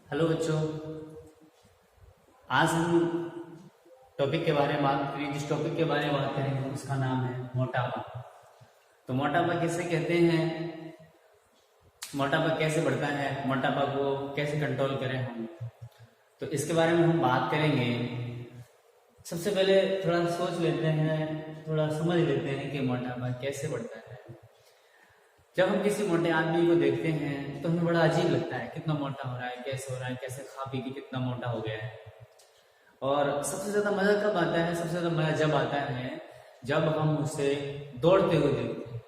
Hello बच्चों। आज हम टॉपिक के बारे में बात करेंगे। जिस टॉपिक के बारे में बात करेंगे उसका नाम है मोटापा। तो मोटापा किसे कहते हैं, मोटापा कैसे बढ़ता है, मोटापा को कैसे कंट्रोल करें हम, तो इसके बारे में हम बात करेंगे। सबसे पहले थोड़ा सोच लेते हैं, थोड़ा समझ लेते हैं कि मोटापा कैसे बढ़ता है। जब हम किसी मोटे आदमी को देखते हैं तो हमें बड़ा अजीब लगता है, कितना मोटा हो रहा है, कैसे हो रहा है, कैसे खा पी के कितना मोटा हो गया है। और सबसे ज्यादा मजा कब आता है, सबसे ज्यादा मजा जब आता है जब हम उसे दौड़ते हुए देखते हैं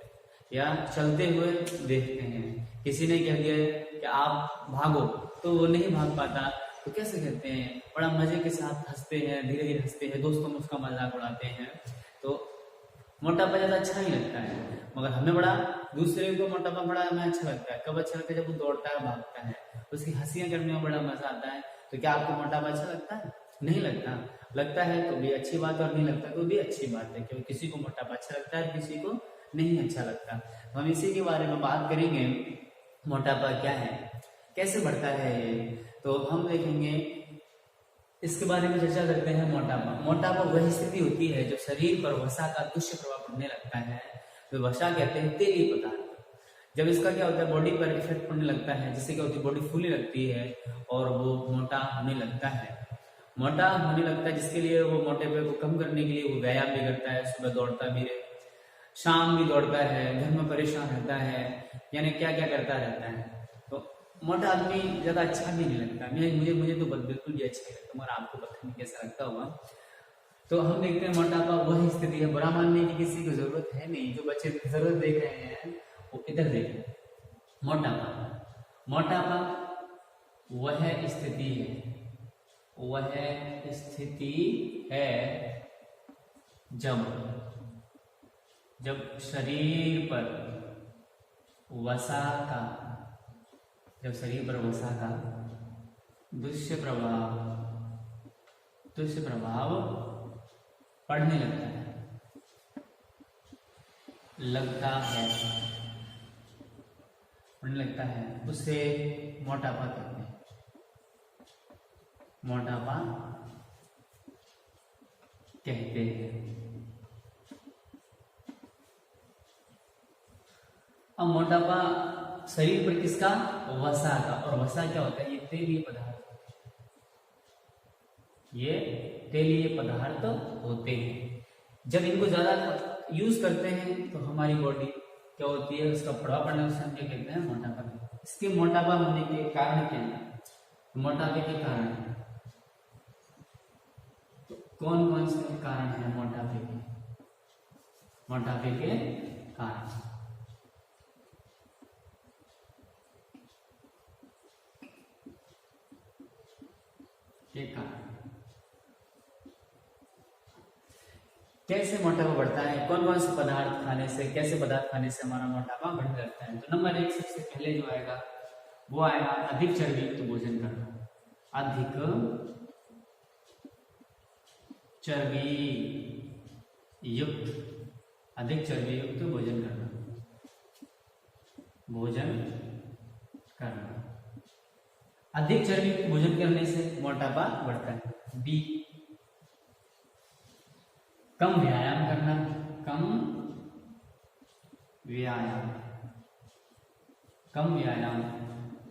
या चलते हुए देखते हैं। किसी ने कह दिया कि आप भागो तो वो नहीं भाग पाता, तो कैसे कहते हैं, बड़ा मजे के साथ हंसते हैं, धीरे धीरे हंसते हैं, दोस्तों में उसका मजाक उड़ाते हैं। तो मोटापा ज्यादा अच्छा नहीं लगता है, मगर हमें बड़ा, दूसरे को मोटापा बड़ा हमें अच्छा लगता है। कब अच्छा लगता है, जब वो दौड़ता है, भागता है, उसकी हंसियां करने में बड़ा मजा आता है। तो क्या आपको मोटापा अच्छा लगता है? नहीं लगता। लगता है तो भी अच्छी बात, और नहीं लगता तो भी अच्छी बात है, क्योंकि किसी को मोटापा अच्छा लगता है, किसी को नहीं अच्छा लगता। तो हम इसी के बारे में बात करेंगे, मोटापा क्या है, कैसे बढ़ता है ये। तो हम देखेंगे, इसके बारे में चर्चा करते हैं। मोटापा वही स्थिति होती है जब शरीर पर वसा का दुष्प्रभाव पड़ने लगता है। तो वसा कहते हैं तेलीय पदार्थ। जब इसका क्या होता है, बॉडी पर इफेक्ट पड़ने लगता है, जिससे क्या होती है, बॉडी फूलने लगती है और वो मोटा होने लगता है। मोटा होने लगता है जिसके लिए वो मोटापे को कम करने के लिए वो व्यायाम भी करता है, सुबह दौड़ता भी रहे, शाम भी दौड़ता है, घर में परेशान रहता है, यानी क्या क्या करता रहता है। तो मोटा आदमी ज्यादा अच्छा भी नहीं लगता। मुझे मुझे तो बिल्कुल भी अच्छा नहीं लगता, मगर आपको पता नहीं कैसा लगता होगा। तो हम देखते हैं मोटापा वही स्थिति है, बुरा मानने की किसी को जरूरत है नहीं। जो बच्चे जरूरत देख रहे हैं वो इधर देखें। मोटापा वह स्थिति है, वह स्थिति है जब शरीर पर वसा का दुष्प्रभाव पड़ने लगता है, उसे मोटापा कहते हैं। अब मोटापा शरीर पर किसका? वसा का। और वसा क्या होता है? ये तेलीय पदार्थ होते हैं। जब इनको ज्यादा यूज करते हैं तो हमारी बॉडी क्या होती है, उसका प्रभाव पड़ने से हम क्या कहते हैं, मोटापा। इसके मोटापा होने के कारण क्या है? मोटापे के कारण तो कौन कौन से कारण है मोटापे के कारण? कैसे मोटापा बढ़ता है, कौन कौन से पदार्थ खाने से, कैसे पदार्थ खाने से हमारा मोटापा बढ़ने लगता है। तो नंबर 1 सबसे पहले जो आएगा वो आएगा अधिक चर्बी युक्त भोजन करना। अधिक चर्बी युक्त भोजन करना। अधिक चर्बी युक्त भोजन करने से मोटापा बढ़ता है। बी, कम व्यायाम करना। कम व्यायाम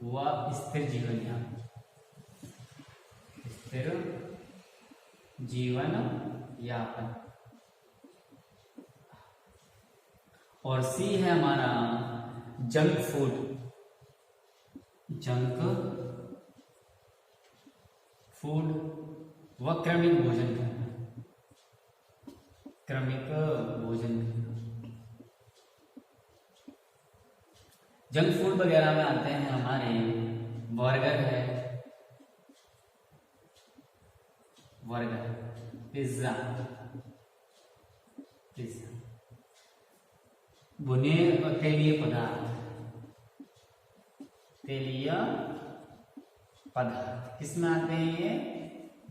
व स्थिर जीवन यापन। और सी है हमारा जंक फूड व क्रमिक भोजन करना। जंक फूड वगैरह में आते हैं हमारे बर्गर है, पिज्जा, भुने और तेलीय पदार्थ किसमें आते हैं? ये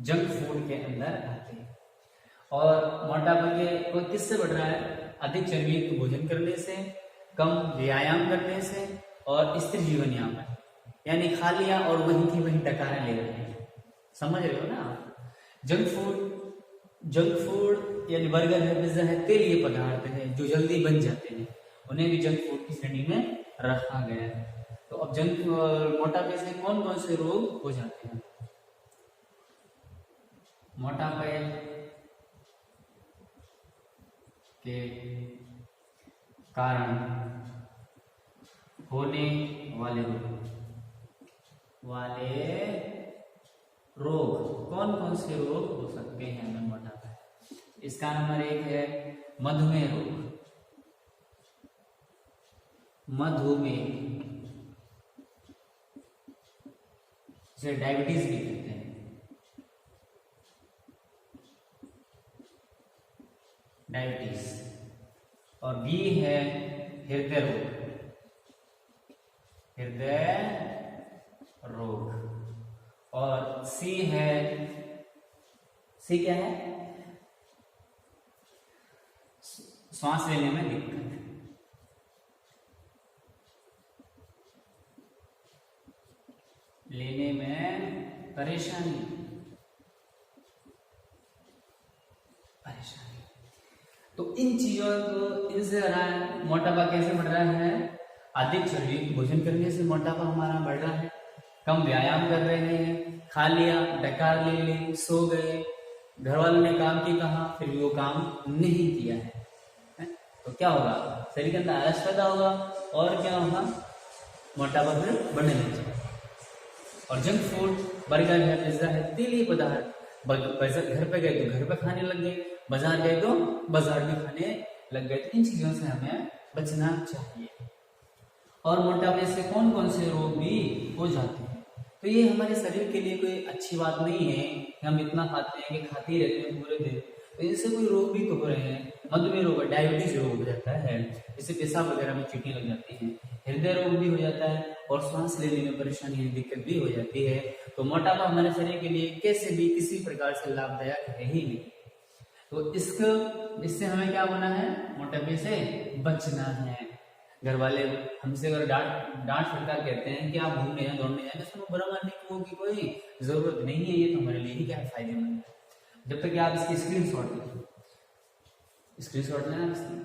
जंक फूड के अंदर आते हैं। और मोटापा को किससे बढ़ रहा है? अधिक चर्बी युक्त भोजन करने से, कम व्यायाम करने से और स्थिर जीवन यापन। यानी खा लिया और वहीं की वहीं डकारें ले रहे हैं, समझ रहे हो ना। जंक फूड यानी बर्गर है, पिज्जा है, तेलीय पदार्थ है जो जल्दी बन जाते हैं, उन्हें भी जंक फूड की श्रेणी में रखा गया है। तो अब मोटापे से कौन कौन से रोग हो जाते हैं? मोटापे के कारण होने वाले रोग कौन कौन से रोग हो सकते हैं हमें मोटापा? इसका नंबर 1 है मधुमेह रोग। मधुमेह जिसे डायबिटीज भी कहते हैं, डायबिटीज। और बी है हृदय रोग। और सी क्या है? श्वास लेने में दिक्कत, लेने में परेशानी। तो इन चीजों को, इनसे मोटापा कैसे बढ़ रहा है? अधिक शारीरिक भोजन करने से मोटापा हमारा बढ़ रहा है। कम व्यायाम कर रहे हैं, खा लिया, डकार ले ली, सो गए, घर वालों ने काम की कहा, फिर भी वो काम नहीं किया है, तो क्या होगा? शरीर के अंदर आलस पैदा होगा और क्या होगा? मोटापा फिर बढ़ने लगेगा। और जंक फूड, बर्गर है, पिज्जा है, तेलीय पदार्थ, घर पे गए तो घर पे खाने लग गए, बाजार गए तो बाजार भी खाने लग गए। तो इन चीजों से हमें बचना चाहिए। और मोटापे से कौन कौन से रोग भी हो जाते हैं? तो ये हमारे शरीर के लिए कोई अच्छी बात नहीं है कि हम इतना खाते हैं कि खाते ही रहते हैं पूरे दिन। तो इनसे कोई रोग भी तो हो रहे हैं। मधुमेह रोग, डायबिटीज रोग हो जाता है, इससे पेशाब वगैरह में चींटी लग जाती है। हृदय रोग भी हो जाता है और सांस लेने में परेशानी, दिक्कत भी हो जाती है। तो मोटापा हमारे शरीर के लिए कैसे भी किसी प्रकार से लाभदायक है ही नहीं। तो इससे हमें क्या होना है? मोटापे से बचना है। घर वाले हमसे अगर डांट फटकार कहते हैं कि आप घूमने जाए, दौड़ने जाए, तो बुरा मानने की कोई जरूरत नहीं है। ये तो हमारे लिए ही क्या फायदेमंद है। जब तक कि आप इसकी स्क्रीनशॉट लेना इसकी।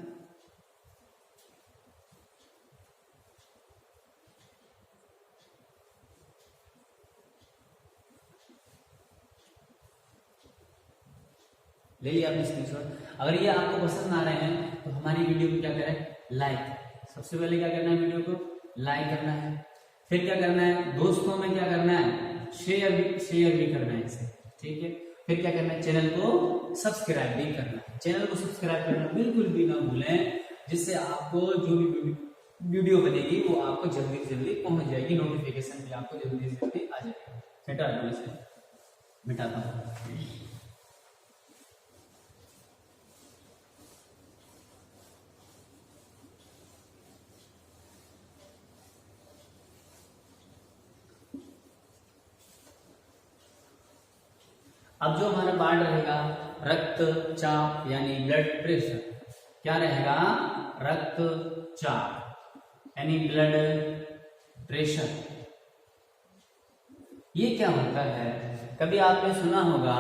ले लिया आपने स्क्रीनशॉट। अगर ये आपको पसंद आ रहे हैं तो हमारी वीडियो को क्या करें? लाइक। सबसे पहले क्या करना है? वीडियो को लाइक करना है। फिर क्या करना है? दोस्तों में क्या करना है? शेयर भी करना है इसे, ठीक है। फिर क्या करना है? चैनल को सब्सक्राइब भी करना है। चैनल को सब्सक्राइब करना बिल्कुल भी ना भूलें, जिससे आपको जो भी वीडियो बनेगी वो आपको जल्दी से जल्दी पहुंच जाएगी, नोटिफिकेशन भी आपको जल्दी से जल्दी आ जाएगा। मिटाता हूं। अब जो हमारा पार्ट रहेगा रक्तचाप यानी ब्लड प्रेशर, क्या रहेगा? रक्तचाप यानी ब्लड प्रेशर। ये क्या होता है? कभी आपने सुना होगा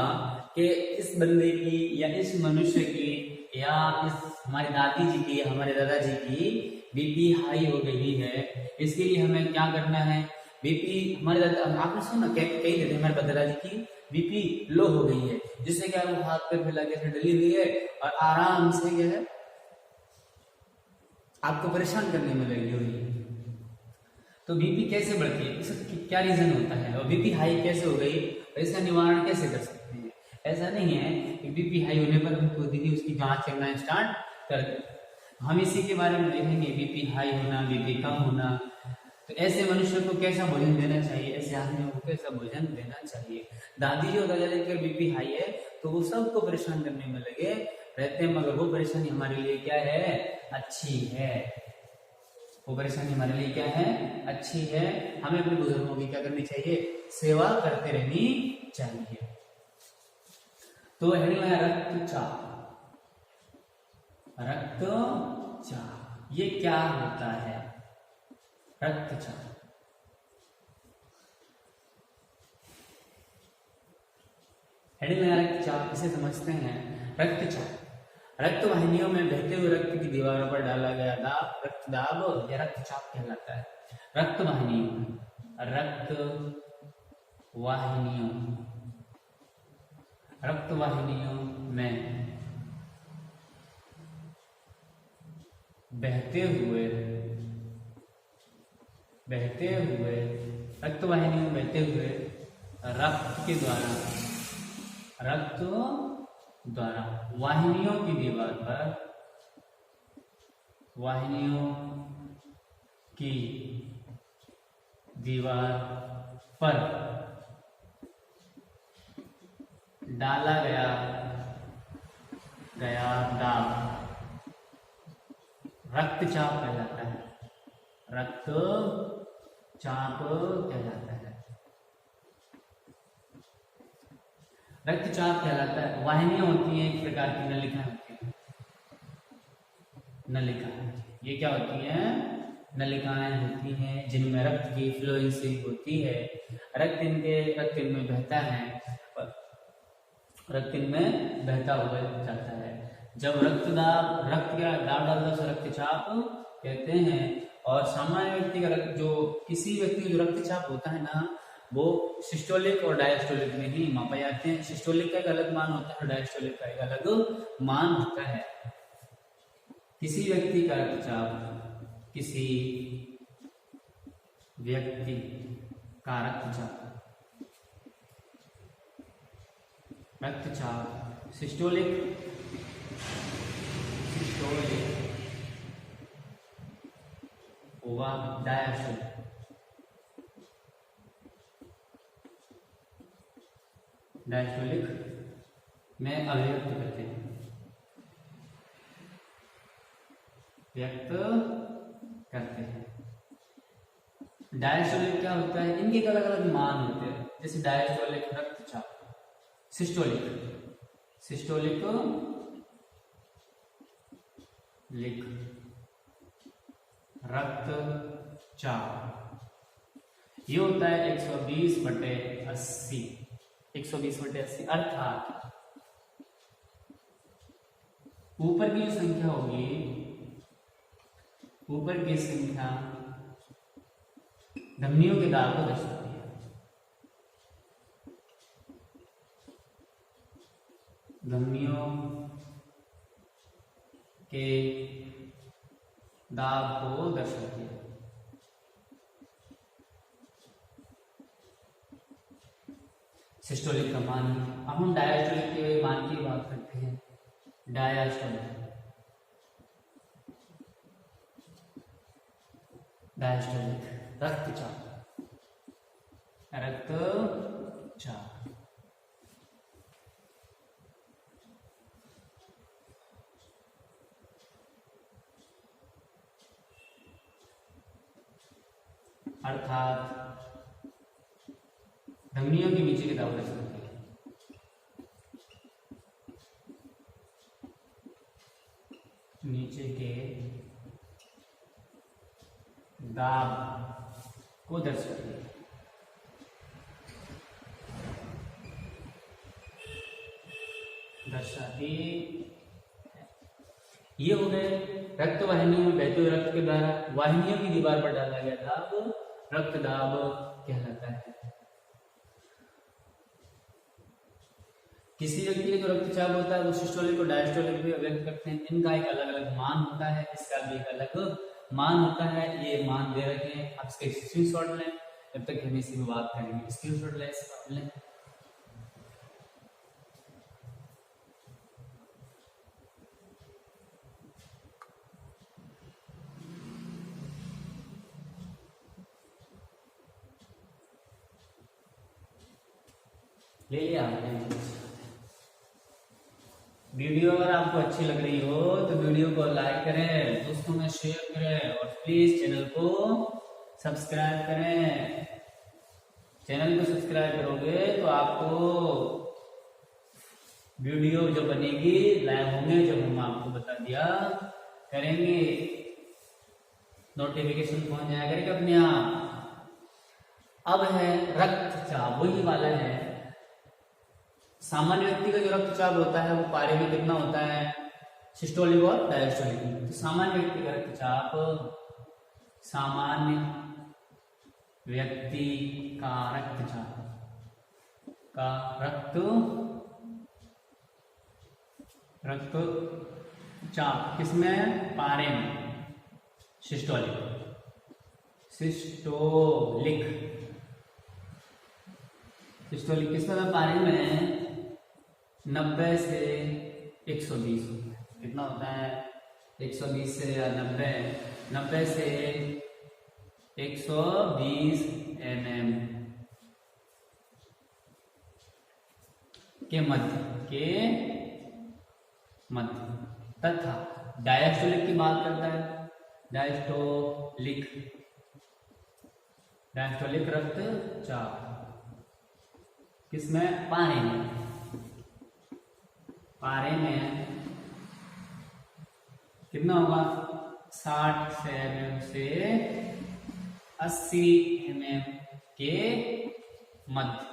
कि इस बंदे की या इस मनुष्य की या इस हमारी दादी जी की, हमारे दादाजी की बीपी हाई हो गई है, इसके लिए हमें क्या करना है? बीपी हमारे दादा, आपने सुना कई देते हमारे दादाजी की बीपी लो हो गई है, जिससे क्या वो हाथ पे फैला के डली हुई है और आराम से क्या है आपको परेशान करने में लगी हुई है। तो बीपी कैसे बढ़ती है? इसका क्या रीजन होता है? और बीपी हाई कैसे हो गई और इसका निवारण कैसे कर सकते हैं? ऐसा नहीं है कि बीपी हाई होने पर हम खुद ही उसकी जांच करना स्टार्ट कर दें। हम इसी के बारे में देखेंगे, बीपी हाई होना, बीपी कम होना। तो ऐसे मनुष्य को कैसा भोजन देना चाहिए, ऐसे आदमियों को कैसा भोजन देना चाहिए। दादी जी और दादाजी का बीपी हाई है तो वो सबको परेशान करने में लगे रहते हैं, मगर वो परेशानी हमारे लिए क्या है? अच्छी है। वो परेशानी हमारे लिए क्या है? अच्छी है। हमें अपने बुजुर्गों की क्या करनी चाहिए? सेवा करते रहनी चाहिए। तो हेडिंग है रक्तचाप। रक्तचाप ये क्या होता है? रक्तचाप हेडिंग लगा रक्तचाप, इसे समझते हैं। रक्तचाप रक्त वाहिनियों में बहते हुए रक्त की दीवारों पर डाला गया दाब रक्त दाब या रक्तचाप कहलाता है। रक्त वाहिनियों रक्त वाहिनियों में बहते हुए रक्त वाहिनियों में बहते हुए रक्त द्वारा वाहिनियों की दीवार पर डाला गया दाब रक्तचाप कहलाता है। रक्तचाप कहलाता है। वाहिनियां होती हैं एक प्रकार की नलिकाएं होती हैं। ये क्या होती हैं? नलिकाएं होती हैं जिनमें रक्त की फ्लोइंग होती है। रक्त इनमें बहता है, रक्त इनमें बहता हुआ जाता है। जब रक्त का दाब डालता है रक्तचाप कहते हैं। और सामान्य व्यक्ति का किसी व्यक्ति का जो रक्तचाप होता है ना, वो सिस्टोलिक और डायस्टोलिक में ही मापा जाते हैं। सिस्टोलिक का एक अलग मान होता है, डायस्टोलिक का एक अलग मान होता है। किसी व्यक्ति का रक्तचाप सिस्टोलिक होगा डायस्टोलिक में अभिव्यक्त करते हैं, डायस्टोलिक क्या होता है? इनके अलग अलग मान होते हैं। जैसे डायस्टोलिक रक्तचाप, सिस्टोलिक रक्तचाप ये होता है 120/80 अर्थात ऊपर की संख्या होगी, धमनियों के दाब को दर्शाती है। धमनियों के दाब को दर्शाती है। सिस्टोलिक का मान। अब हम डायस्टोलिक के मान की बात करते हैं। डायस्टोलिक रक्तचाप अर्थात धमनियों के नीचे के दाब दर्शाती है। नीचे के दाब को दर्शाती है। ये हो गए रक्त वाहिनियों में बहते हुए रक्त के द्वारा वाहिनियों की दीवार पर डाला गया दाब रक्त दाब कहलाता है। किसी व्यक्ति का जो रक्तचाप होता है वो सिस्टोलिक और डायस्टोलिक भी व्यक्त करते हैं। इनका एक अलग अलग मान होता है, इसका भी एक अलग मान होता है। ये मान दे रखे हैं, आप इसका स्क्रीनशॉट लें। जब तक हम इसी में बात करेंगे, स्क्रीनशॉट लें, इसका लें। ले लिया आपने। वीडियो अगर आपको अच्छी लग रही हो तो वीडियो को लाइक करें, दोस्तों में शेयर करें और प्लीज चैनल को सब्सक्राइब करें। चैनल को सब्सक्राइब करोगे तो आपको वीडियो जो बनेगी लाइव होंगे, जब हम आपको बता दिया करेंगे, नोटिफिकेशन पहुंच जाया करेगा अपने आप। अब है रक्तचाप, वही वाला है सामान्य व्यक्ति का जो रक्तचाप होता है वो पारे में कितना होता है, सिस्टोलिक और डायस्टोलिक में। तो सामान्य व्यक्ति का रक्तचाप, सामान्य व्यक्ति का रक्तचाप रक्तचाप किसमें, पारे में, सिस्टोलिक सिस्टोलिक किसमें, पारे में 90 से 120 कितना होता है, 120 से 90 से 120 mm के मध्य तथा डायस्टोलिक की बात करता है, डायस्टोलिक रक्तचाप किसमें, पारे में कितना होगा, 60 mm से 80 mm के मध्य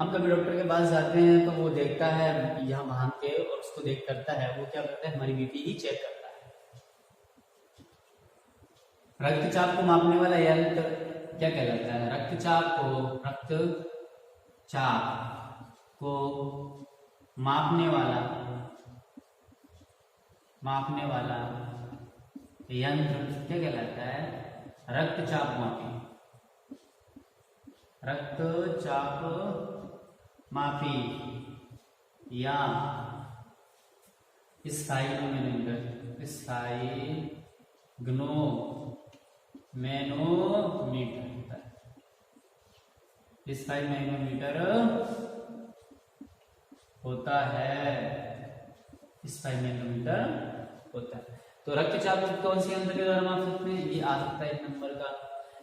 हम कभी डॉक्टर के पास जाते हैं तो वो देखता है यहाँ भांग के और उसको देख करता है, वो क्या करता है, हमारी बीपी ही चेक करता है। रक्तचाप को मापने वाला यंत्र क्या कहलाता है, रक्तचाप को मापने वाला यंत्र क्या कहलाता है, रक्तचाप मापी या स्फाइग्नोमीटर होता है। तो रक्तचाप को कौन से यंत्र के द्वारा माप सकते हैं, ये आ सकता है 1 नंबर का,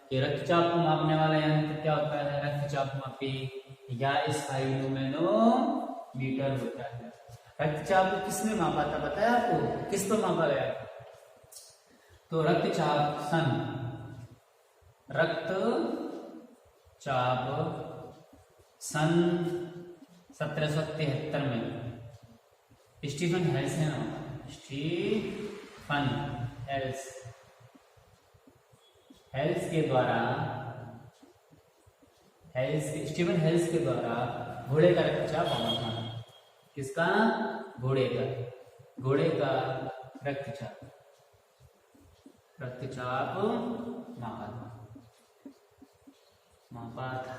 कि रक्तचाप को मापने वाला यंत्र क्या होता है, रक्तचाप मापी या स्फाइग्नोमीटर होता है। रक्तचाप को किसने मापा था, बताया आपको, किस पर मापा गया, तो रक्तचाप सन 1773 में स्टीफन हेल्स के द्वारा घोड़े का रक्तचाप मापा था। किसका, घोड़े का रक्तचाप मापा था।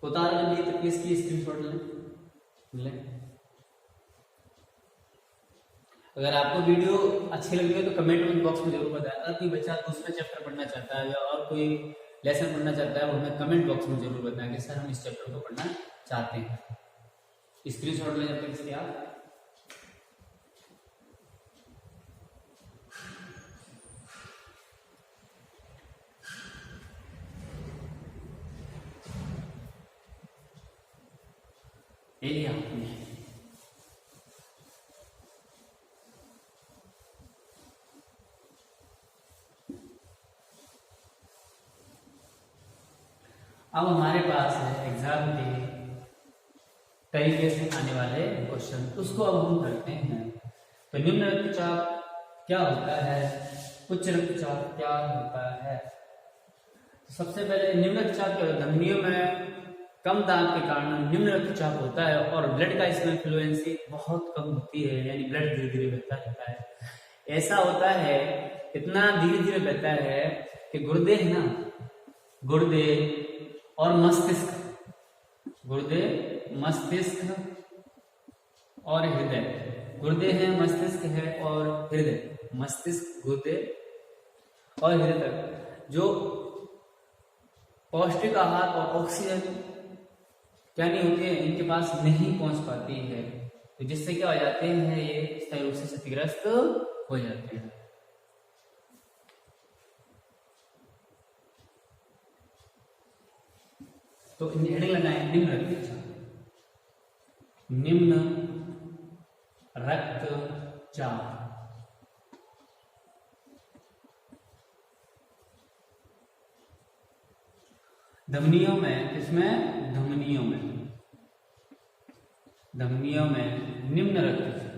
उतार लिए तो इसकी स्क्रीनशॉट ले। अगर आपको वीडियो अच्छी लगी है तो कमेंट बॉक्स में जरूर बताएं। अगर कोई बच्चा दूसरा चैप्टर पढ़ना चाहता है या और कोई लेसन पढ़ना चाहता है वो हमें कमेंट बॉक्स में जरूर बताएं कि सर हम इस चैप्टर को पढ़ना चाहते हैं। स्क्रीनशॉट ले जब तक इसके आप। लिया अब हमारे पास है एग्जाम के तरीके से आने वाले क्वेश्चन, उसको अब हम करते हैं। तो निम्न रक्तचाप क्या होता है, उच्च रक्तचाप क्या होता है। तो सबसे पहले निम्न रक्तचाप क्या होता है, धमनियों में कम दाब के कारण निम्न रक्तचाप होता है और ब्लड का इसमें फ्लुएंसी बहुत कम होती है, यानी ब्लड धीरे धीरे बहता रहता है। ऐसा होता है, इतना धीरे धीरे बहता है कि गुर्दे है ना, गुर्दे और मस्तिष्क और हृदय, गुर्दे हैं, मस्तिष्क है और हृदय, मस्तिष्क, गुर्दे और हृदय जो पौष्टिक आहार और ऑक्सीजन क्या नहीं होती है, इनके पास नहीं पहुंच पाती है, तो जिससे क्या हो जाते हैं, ये स्थायी रूप से क्षतिग्रस्त हो जाते हैं। तो हेडिंग लगाएं निम्न रक्तचाप। निम्न रक्तचाप। धमनियों में, किसमें? धमनियों में, धमनियों में निम्न रक्तचाप,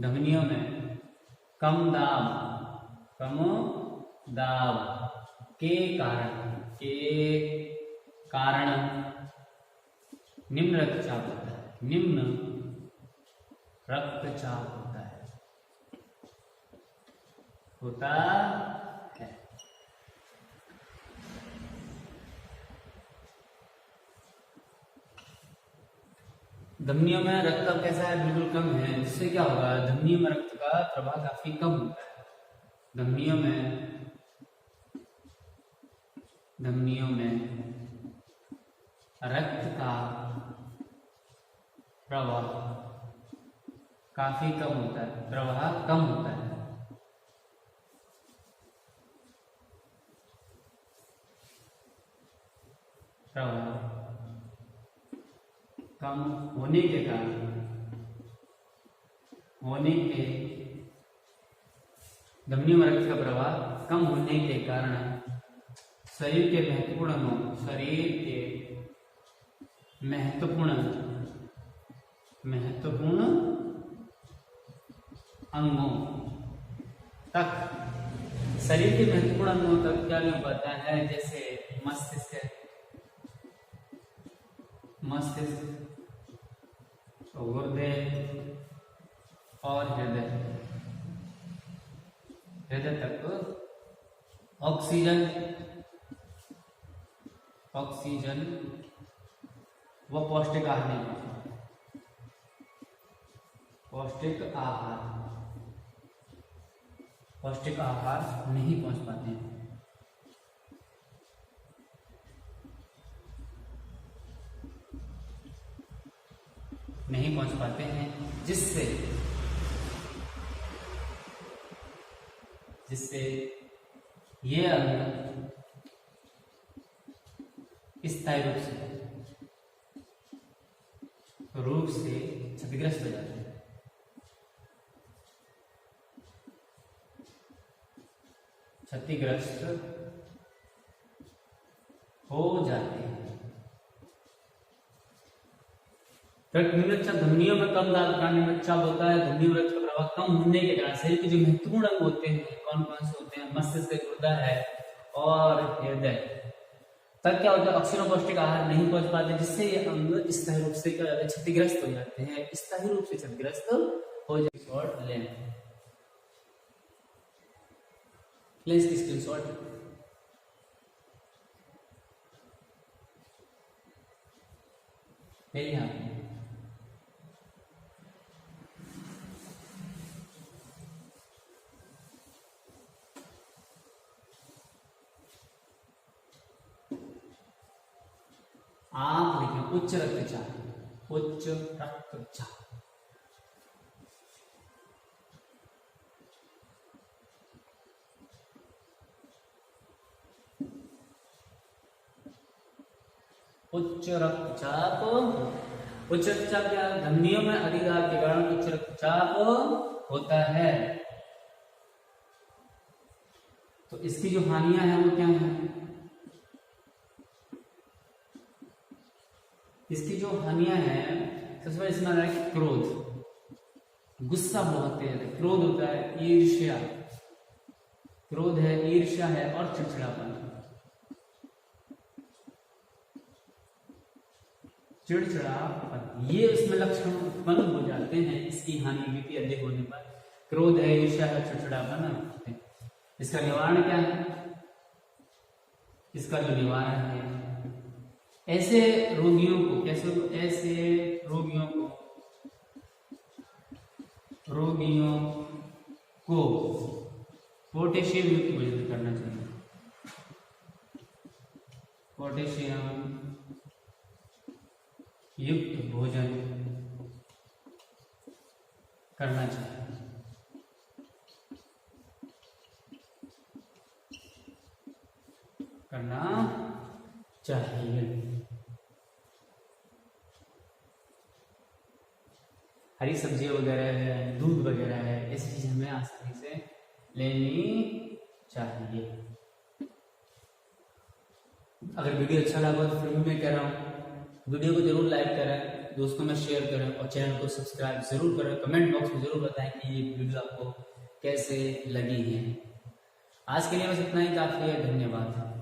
धमनियों में कम दाब, कम दाब के कारण निम्न रक्तचाप होता है, निम्न रक्तचाप होता है, होता है। धमनियों में रक्तचाप कैसा है? बिल्कुल कम है, जिससे क्या होगा? धमनियों में रक्त का प्रवाह काफी कम होता है। धमनियों में रक्त का प्रवाह काफी कम होता है, प्रवाह कम होता है। प्रवाह कम होने के कारण, धमनियों में रक्त का प्रवाह कम होने के कारण शरीर के महत्वपूर्ण अंगों तक, शरीर के महत्वपूर्ण अंगों तक क्या नहीं पाता है? जैसे मस्तिष्क, गुर्दे और हृदय तक ऑक्सीजन व पौष्टिक आहार नहीं पहुंचता, पौष्टिक आहार नहीं पहुंच पाते हैं। जिससे ये अंग स्थायी रूप से क्षतिग्रस्त हो जाते हैं। क्षतिग्रस्त हो जाते हैं। रक्तचाप धमनियों में कम दाब का रक्तचाप होता है। धमनियों में रक्त का प्रवाह कम होने के कारण शरीर के जो महत्वपूर्ण अंग होते हैं, कौन कौन से होते हैं? मस्तिष्क, गुर्दा है और हृदय। तब क्या होता है? ऑक्सीजन पौष्टिक आहार नहीं पहुंच पाते, जिससे ये अंग स्थायी रूप से क्षतिग्रस्त हो जाते हैं। स्थायी रूप से क्षतिग्रस्त हो जाते। शॉर्ट लेंस की स्क्रीनशॉट ले लिया आपने। आप लिखें उच्च रक्तचाप, उच्च रक्तचाप। उच्च रक्तचाप, उच्च रक्तचाप क्या? धमनियों में अधिक दाब के कारण उच्च रक्तचाप होता है। तो इसकी जो हानियां हैं वो क्या है? इसकी जो हानियां हैं, सबसे पहले इसमें आ रहा है क्रोध, गुस्सा बहुत तेज है, क्रोध होता है, ईर्ष्या, क्रोध है, ईर्ष्या है और चिड़चिड़ापन। चिड़चिड़ापन ये उसमें लक्षण उत्पन्न हो जाते हैं इसकी हानि बीपी अधिक होने पर। क्रोध है, ईर्ष्या है, चिड़चिड़ापन। इसका निवारण क्या है? इसका जो निवारण है, ऐसे रोगियों को, पोटेशियम युक्त भोजन करना चाहिए। पोटेशियम युक्त भोजन करना चाहिए। हरी सब्जियां वगैरह है, दूध वगैरह है, ऐसी चीज़ हमें आसानी से लेनी चाहिए। अगर वीडियो अच्छा लगा तो फिर भी मैं कह रहा हूँ वीडियो को जरूर लाइक करें, दोस्तों में शेयर करें और चैनल को सब्सक्राइब जरूर करें। कमेंट बॉक्स में जरूर बताएं कि ये वीडियो आपको कैसे लगी है। आज के लिए बस इतना ही काफ़ी है। धन्यवाद।